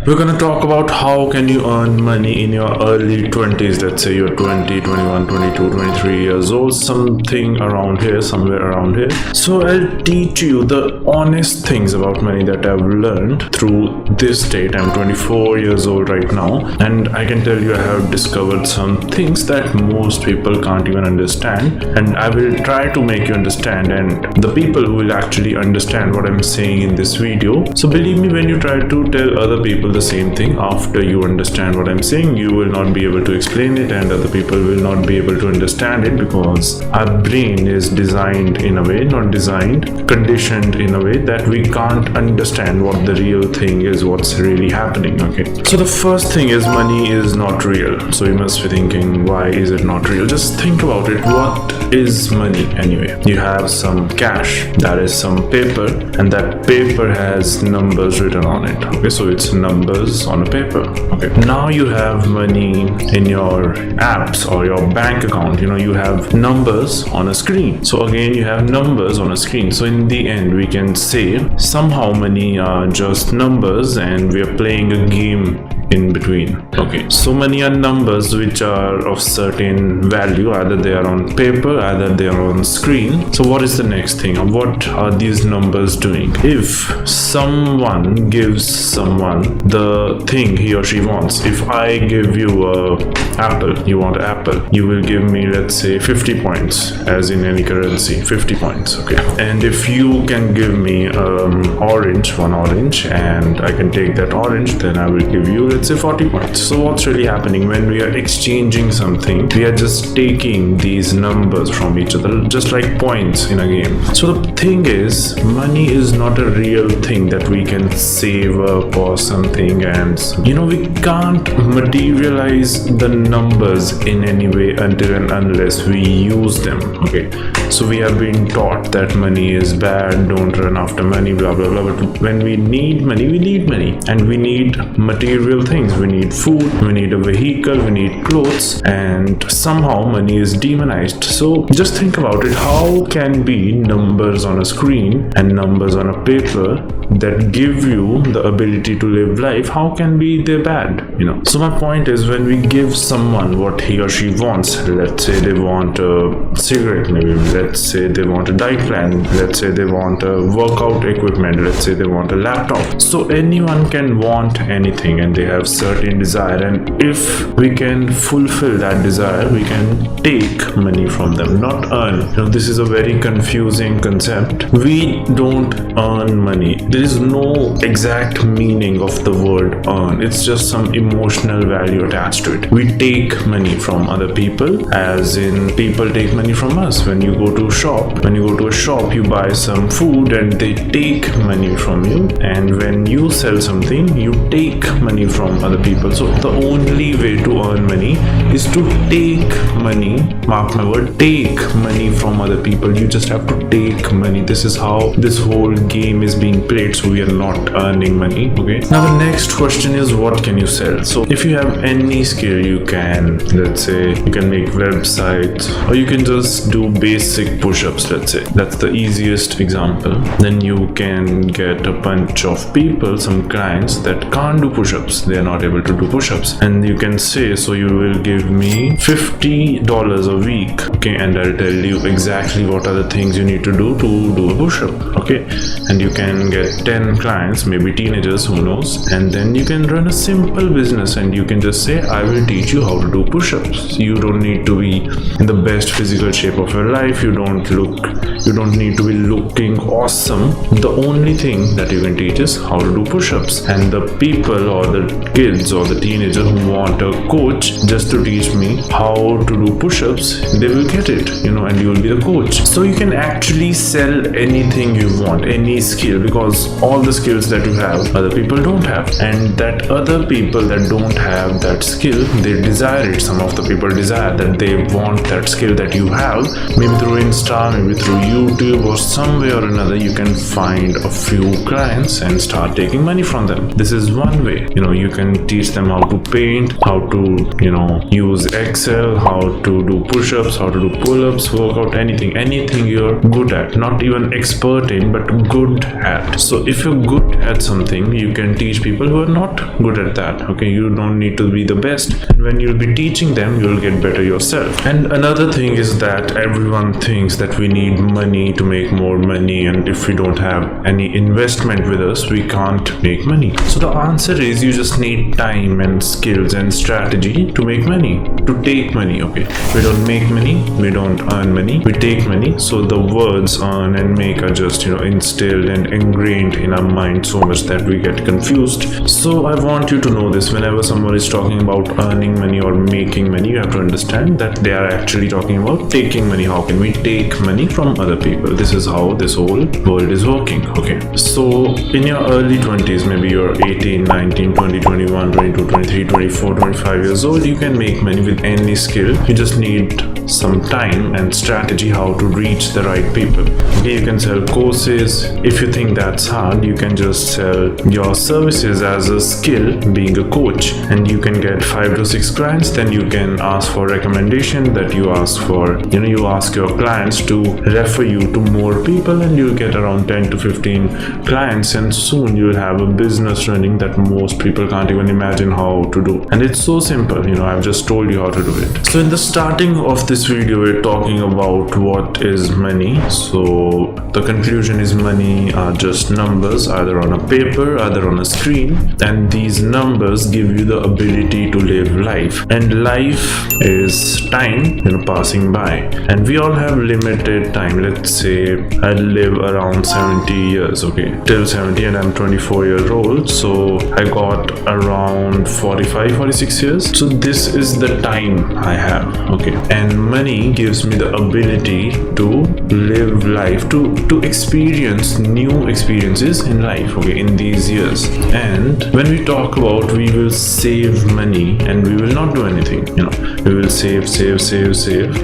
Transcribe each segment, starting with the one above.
We're gonna talk about how can you earn money in your early 20s. Let's say you're 20, 21, 22, 23 years old, something around here, somewhere around here. So I'll teach you the honest things about money that I've learned through this date. I'm 24 years old right now, and I can tell you I have discovered some things that most people can't even understand, and I will try to make you understand, and the people who will actually understand what I'm saying in this video. So believe me, when you try to tell other people the same thing after you understand what I'm saying, you will not be able to explain it, and other people will not be able to understand it, because our brain is designed in a way, not designed, conditioned in a way that we can't understand what the real thing is, what's really happening. Okay, so the first thing is money is not real. So you must be thinking, why is it not real? Just think about it. What is money anyway? You have some cash, that is some paper, and that paper has numbers written on it. Okay, so it's numbers on a paper. Okay, now you have money in your apps or your bank account. You have numbers on a screen. So again, you have numbers on a screen. So in the end, we can say somehow money are just numbers and we are playing a game in between. Okay, so money are numbers which are of certain value. Either they are on paper, either they are on screen. So what is the next thing? What are these numbers doing? If someone gives someone the thing he or she wants, if I give you a apple, you want an apple, you will give me, let's say, 50 points, as in any currency, 50 points. Okay, and if you can give me one orange, and I can take that orange, then I will give you, let's say, 40 points. So what's really happening when we are exchanging something? We are just taking these numbers from each other, just like points in a game. So the thing is, money is not a real thing that we can save up or something, and we can't materialize the numbers in any way until and unless we use them. Okay, so we have been taught that money is bad, don't run after money, blah blah blah. But when we need money, we need money, and we need material things. We need food, we need a vehicle, we need clothes, and somehow money is demonized. So just think about it. How can be numbers on a screen and numbers on a paper that give you the ability to live life, how can be they bad? So my point is, when we give someone what he or she wants, let's say they want a cigarette, maybe let's say they want a diet plan, let's say they want a workout equipment, let's say they want a laptop. So anyone can want anything, and they have certain desire, and if we can fulfill that desire, we can take money from them, not earn. This is a very confusing concept. We don't earn money. There is no exact meaning of the word earn. It's just some emotional value attached to it. We take money from other people, as in people take money from us. When you go to a shop, you buy some food and they take money from you, and when you sell something, you take money from other people. So the only way to earn money is to take money, mark my word, take money from other people. You just have to take money. This is how this whole game is being played. So we are not earning money. Okay, now the next question is, what can you sell? So if you have any skill, you can, let's say, you can make websites, or you can just do basic push-ups. Let's say that's the easiest example. Then you can get a bunch of people, some clients that can't do push-ups. They are not able to do push-ups, and you can say, so you will give me $50 a week. Okay, and I'll tell you exactly what are the things you need to do a push-up. Okay, and you can get 10 clients, maybe teenagers, who knows, and then you can run a simple business, and you can just say, I will teach you how to do push-ups. You don't need to be in the best physical shape of your life. You don't need to be looking awesome. The only thing that you can teach is how to do push-ups, and the people or the kids or the teenagers who want a coach just to teach me how to do push-ups, they will get it, and you will be the coach. So you can actually sell anything you want, any skill, because all the skills that you have, other people don't have, and that other people that don't have that skill, they desire it. Some of the people desire that, they want that skill that you have, maybe through Insta, maybe through YouTube, or some way or another. You can find a few clients and start taking money from them. This is one way. You can teach them how to paint, how to use Excel, how to do push-ups, how to do pull-ups, workout, anything you're good at, not even expert in, but good at. So if you're good at something, you can teach people who are not good at that. Okay, you don't need to be the best, and when you'll be teaching them, you'll get better yourself. And another thing is that everyone thinks that we need money to make more money, and if we don't have any investment with us, we can't make money. So the answer is you just need time and skills and strategy to make money, to take money. Okay, we don't make money, we don't earn money, we take money. So the words earn and make are just instilled and ingrained in our mind so much that we get confused. So I want you to know this: whenever someone is talking about earning money or making money, you have to understand that they are actually talking about taking money. How can we take money from other people? This is how this whole world is working. Okay, so in your early 20s, maybe you're 18, 19, 20, 21, 22, 23, 24, 25 years old, you can make money with any skill. You just need some time and strategy how to reach the right people. Okay, you can sell courses. If you think that's hard, you can just sell your services as a skill, being a coach, and you can get 5 to 6 clients. Then you can ask for recommendation, that you ask for, you ask your clients to refer you to more people, and you'll get around 10 to 15 clients, and soon you'll have a business running that most people can't even imagine how to do. And it's so simple. I've just told you how to do it. So in the starting of this video, we're talking about what is money. So the conclusion is money are just numbers, either on a paper, either on a screen, and these numbers give you the ability to live life. And life is time passing by, and we all have limited time. Let's say I live around 70 years, okay, till 70, and I'm 24 years old, so I got around 45, 46 years. So this is the time I have, okay, and money gives me the ability to live life, to experience new experiences in life, okay, in these years. And when we talk about we will save money and we will not do anything, we will save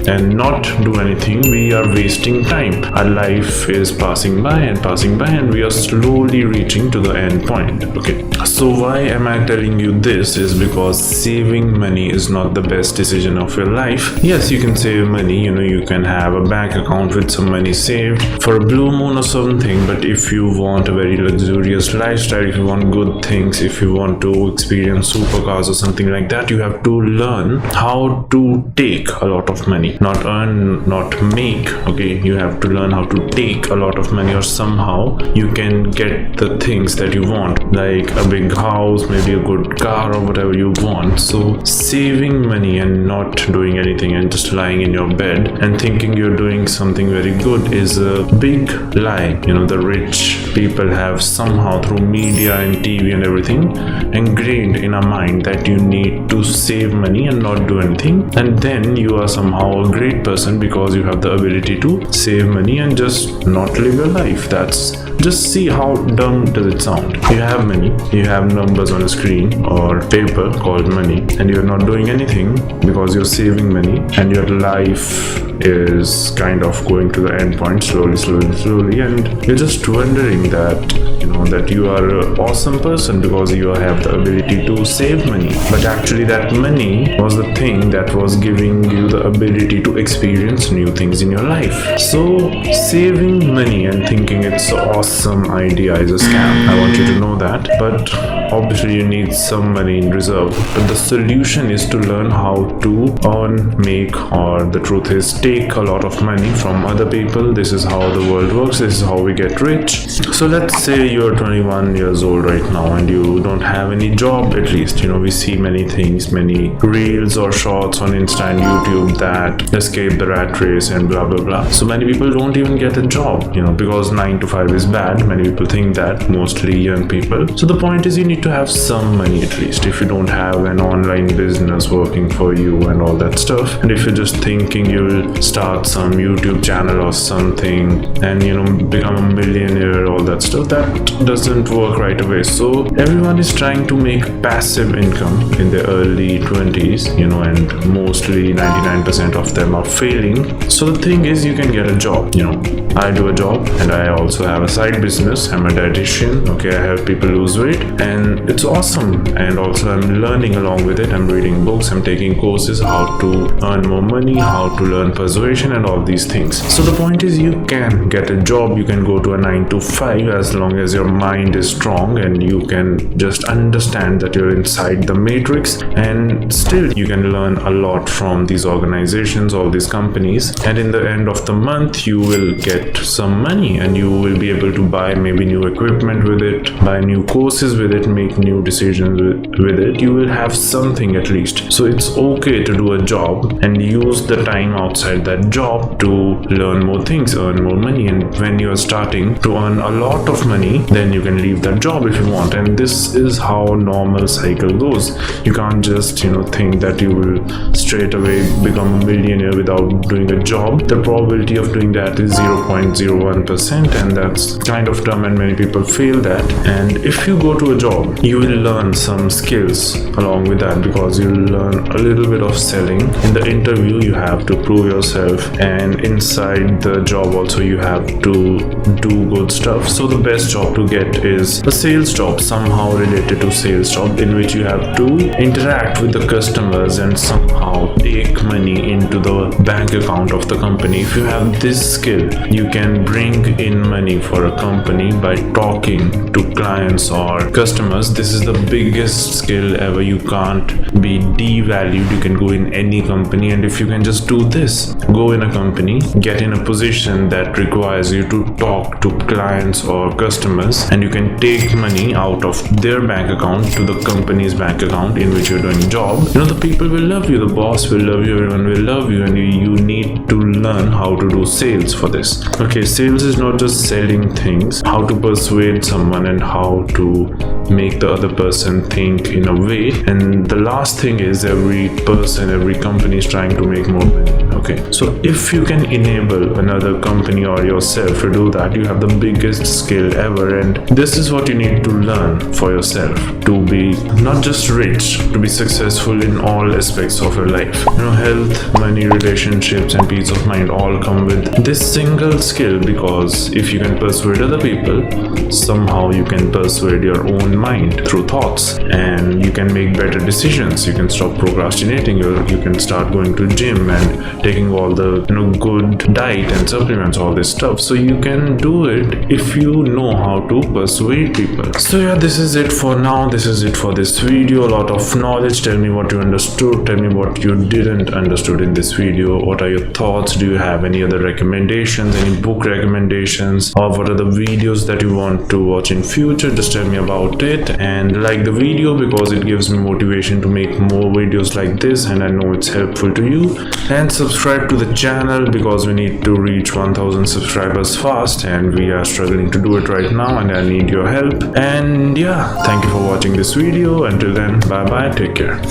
and not do anything, we are wasting time. Our life is passing by, and we are slowly reaching to the end point. Okay, so why am I telling you this? Is because saving money is not the best decision of your life. Yes, you can save money, you can have a bank account with some money saved for a blue moon or something, but if you want a very luxurious lifestyle, if you want good things, if you want to experience supercars or something like that, you have to learn how to take a lot of money, not earn, not make. Okay, you have to learn how to take a lot of money, or somehow you can get the things that you want, like a big house, maybe a good car, or whatever you want. So saving money and not doing anything and just lying in your bed and thinking you're doing something very good is a big lie. The rich people have somehow, through media and TV and everything, ingrained in our mind that you need to save money and not do anything, and then you are somehow a great person because you have the ability to save money and just not live your life. Just see how dumb does it sound. You have money, you have numbers on a screen or paper called money, and you're not doing anything because you're saving money, and your life is kind of going to the end point slowly, and you're just wondering that that you are an awesome person because you have the ability to save money, but actually that money was the thing that was giving you the ability to experience new things in your life. So saving money and thinking it's an awesome idea is a scam. I want you to know that, but obviously you need some money in reserve. But the solution is to learn how to earn, make, or the truth is take a lot of money from other people. This is how the world works. This is how we get rich. So let's say you're 21 years old right now and you don't have any job. At least we see many things, many reels or shorts on Insta and YouTube that escape the rat race and blah blah blah. So many people don't even get a job, because 9 to 5 is bad. Many people think that, mostly young people. So the point is you need to have some money at least. If you don't have an online business working for you and all that stuff, and if you're just thinking you'll start some YouTube channel or something and become a millionaire, all that stuff, that doesn't work right away. So everyone is trying to make passive income in their early 20s, and mostly 99% of them are failing. So the thing is, you can get a job. I do a job and I also have a side business. I'm a dietitian. Okay, I help people lose weight, and it's awesome. And also I'm learning along with it. I'm reading books, I'm taking courses how to earn more money money, how to learn persuasion, and all these things. So the point is, you can get a job, you can go to a 9 to 5 as long as your mind is strong and you can just understand that you're inside the matrix, and still you can learn a lot from these organizations, all these companies, and in the end of the month you will get some money and you will be able to buy maybe new equipment with it, buy new courses with it, make new decisions with it. You will have something at least. So it's okay to do a job and use the time outside that job to learn more things, earn more money, and when you're starting to earn a lot of money, then you can leave that job if you want. And this is how normal cycle goes. You can't just think that you will straight away become a millionaire without doing a job. The probability of doing that is 0.01%, and that's kind of dumb and many people fail that. And if you go to a job, you will learn some skills along with that, because you'll learn a little bit of selling. In the interview you have to prove yourself, and inside the job also you have to do good stuff. So the best job to get is a sales job, somehow related to sales job, in which you have to interact with the customers and somehow take money into the bank account of the company. If you have this skill, you can bring in money for a company by talking to clients or customers. This is the biggest skill ever. You can't be devalued. You can go in any company, and if you can just do this, go in a company, get in a position that requires you to talk to clients or customers, and you can take money out of their bank account to the company's bank account in which you're doing job. The people will love you, the boss will love you, everyone will love you, and you need to learn how to do sales for this. Okay, sales is not just selling things, how to persuade someone and how to make the other person think in a way. And the last thing is, every person, every company is trying to make more money. Okay, so if you can enable another company or yourself to do that, you have the biggest skill ever. And this is what you need to learn for yourself to be not just rich, to be successful in all aspects of your life. Health, money, relationships, and peace of mind all come with this single skill, because if you can persuade other people, somehow you can persuade your own mind through thoughts, and you can make better decisions. You can stop procrastinating. You can start going to gym and taking all the good diet and supplements, all this stuff. So you can do it if you know how to persuade people. So yeah, this is it for now. This is it for this video. A lot of knowledge. Tell me what you understood. Tell me what you didn't understood in this video. What are your thoughts? Do you have any other recommendations, any book recommendations, or what are the videos that you want to watch in future? Just tell me about it, and like the video, because it gives me motivation to make more videos like this, and I know it's helpful to you. And subscribe to the channel, because we need to reach 1000 subscribers fast, and we are struggling to do it right now, and I need your help. And yeah, thank you for watching this video. Until then, bye bye, take care.